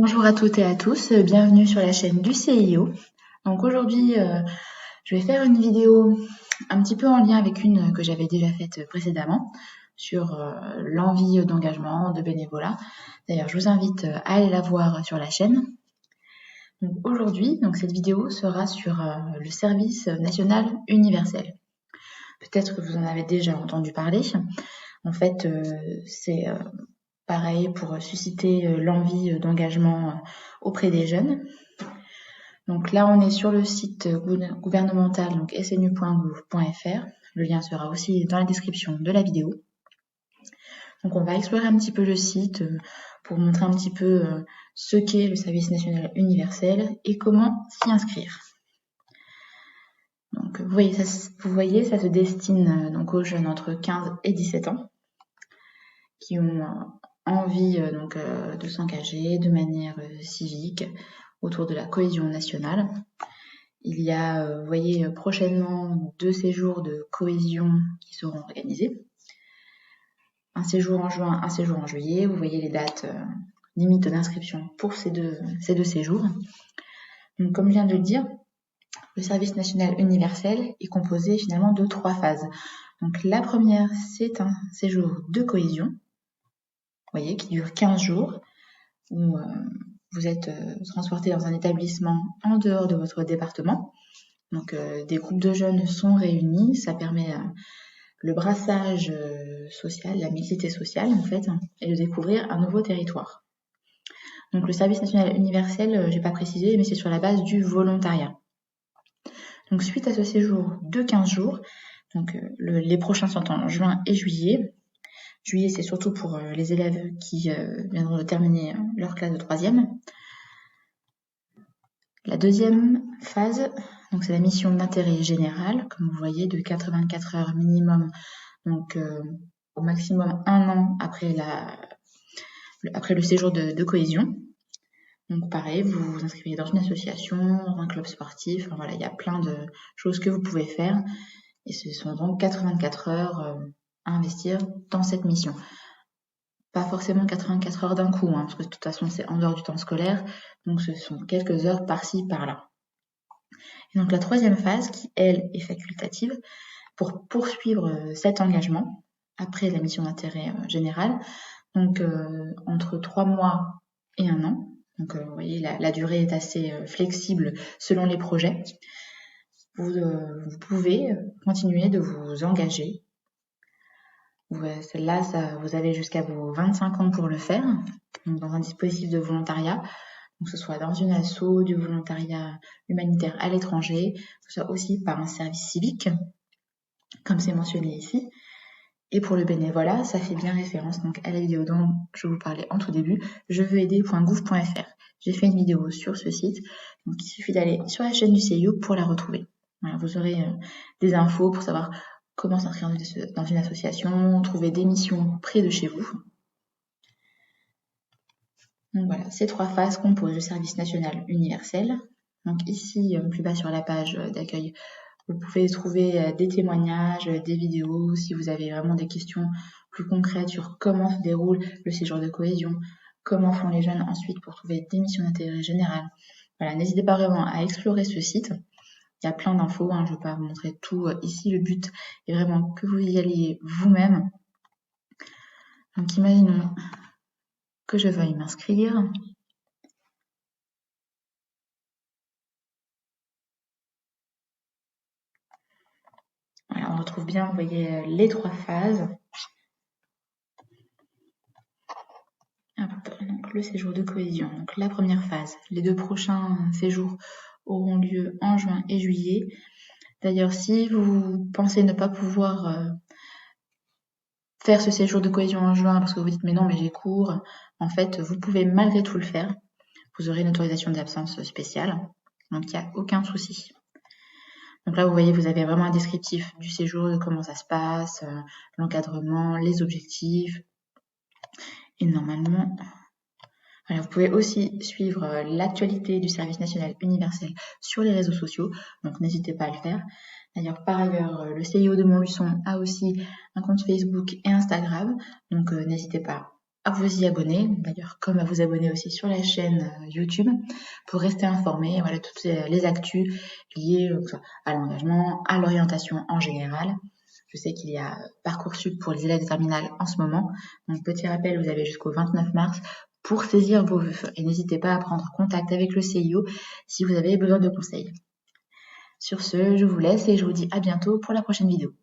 Bonjour à toutes et à tous, bienvenue sur la chaîne du CIO. Donc aujourd'hui, je vais faire une vidéo un petit peu en lien avec une que j'avais déjà faite précédemment sur l'envie d'engagement, de bénévolat. D'ailleurs, je vous invite à aller la voir sur la chaîne. Donc aujourd'hui, cette vidéo sera sur le service national universel. Peut-être que vous en avez déjà entendu parler. En fait, c'est pareil pour susciter l'envie d'engagement auprès des jeunes. Donc là, on est sur le site gouvernemental, donc snu.gouv.fr. Le lien sera aussi dans la description de la vidéo. Donc on va explorer un petit peu le site pour montrer un petit peu ce qu'est le service national universel et comment s'y inscrire. Donc vous voyez, ça se destine donc aux jeunes entre 15 et 17 ans qui ont envie de s'engager de manière civique autour de la cohésion nationale. Il y a, vous voyez, prochainement 2 séjours de cohésion qui seront organisés. Un séjour en juin, un séjour en juillet. Vous voyez les dates limites d'inscription pour ces deux séjours. Donc, comme je viens de le dire, le service national universel est composé finalement de 3 phases. Donc la première, c'est un séjour de cohésion, vous voyez, qui dure 15 jours, où vous êtes transporté dans un établissement en dehors de votre département. Donc des groupes de jeunes sont réunis, ça permet le brassage social, la mixité sociale en fait, et de découvrir un nouveau territoire. Donc le service national universel, j'ai pas précisé, mais c'est sur la base du volontariat. Donc suite à ce séjour de 15 jours, donc les prochains sont en juin et juillet. Juillet, c'est surtout pour les élèves qui viendront de terminer leur classe de 3e. La deuxième phase, donc c'est la mission d'intérêt général, comme vous voyez, de 84 heures minimum, donc au maximum 1 an après le séjour de cohésion. Donc pareil, vous vous inscrivez dans une association, dans un club sportif, enfin voilà, il y a plein de choses que vous pouvez faire. Et ce sont donc 84 heures à investir dans cette mission. Pas forcément 84 heures d'un coup, parce que de toute façon c'est en dehors du temps scolaire, donc ce sont quelques heures par-ci, par-là. Et donc la troisième phase, qui elle est facultative, pour poursuivre cet engagement, après la mission d'intérêt général, donc entre 3 mois et 1 an, donc vous voyez la durée est assez flexible selon les projets, vous pouvez continuer de vous engager. Celle-là, vous avez jusqu'à vos 25 ans pour le faire, donc dans un dispositif de volontariat, donc que ce soit dans une asso, du volontariat humanitaire à l'étranger, que ce soit aussi par un service civique, comme c'est mentionné ici. Et pour le bénévolat, ça fait bien référence donc à la vidéo dont je vous parlais en tout début, jeveuxaider.gouv.fr. J'ai fait une vidéo sur ce site, donc il suffit d'aller sur la chaîne du CIO pour la retrouver. Voilà, vous aurez des infos pour savoir comment s'inscrire dans une association, trouver des missions près de chez vous. Donc voilà, ces 3 phases composent le service national universel. Donc ici, plus bas sur la page d'accueil, vous pouvez trouver des témoignages, des vidéos, si vous avez vraiment des questions plus concrètes sur comment se déroule le séjour de cohésion, comment font les jeunes ensuite pour trouver des missions d'intérêt général. Voilà, n'hésitez pas vraiment à explorer ce site. Il y a plein d'infos, je ne vais pas vous montrer tout ici. Le but est vraiment que vous y alliez vous-même. Donc imaginons que je veuille m'inscrire. Voilà, on retrouve bien, vous voyez, les 3 phases. Donc le séjour de cohésion. Donc la première phase, les 2 prochains séjours auront lieu en juin et juillet. D'ailleurs, si vous pensez ne pas pouvoir faire ce séjour de cohésion en juin parce que vous dites mais non, mais j'ai cours, en fait, vous pouvez malgré tout le faire. Vous aurez une autorisation d'absence spéciale, donc il n'y a aucun souci. Donc là, vous voyez, vous avez vraiment un descriptif du séjour, de comment ça se passe, l'encadrement, les objectifs. Et normalement, voilà, vous pouvez aussi suivre l'actualité du service national universel sur les réseaux sociaux, donc n'hésitez pas à le faire. D'ailleurs, par ailleurs, le CIO de Montluçon a aussi un compte Facebook et Instagram, donc n'hésitez pas à vous y abonner, d'ailleurs comme à vous abonner aussi sur la chaîne YouTube pour rester informé, voilà, toutes les actus liées à l'engagement, à l'orientation en général. Je sais qu'il y a Parcoursup pour les élèves de terminale en ce moment. Donc petit rappel, vous avez jusqu'au 29 mars pour saisir vos vœux. Et n'hésitez pas à prendre contact avec le CIO si vous avez besoin de conseils. Sur ce, je vous laisse et je vous dis à bientôt pour la prochaine vidéo.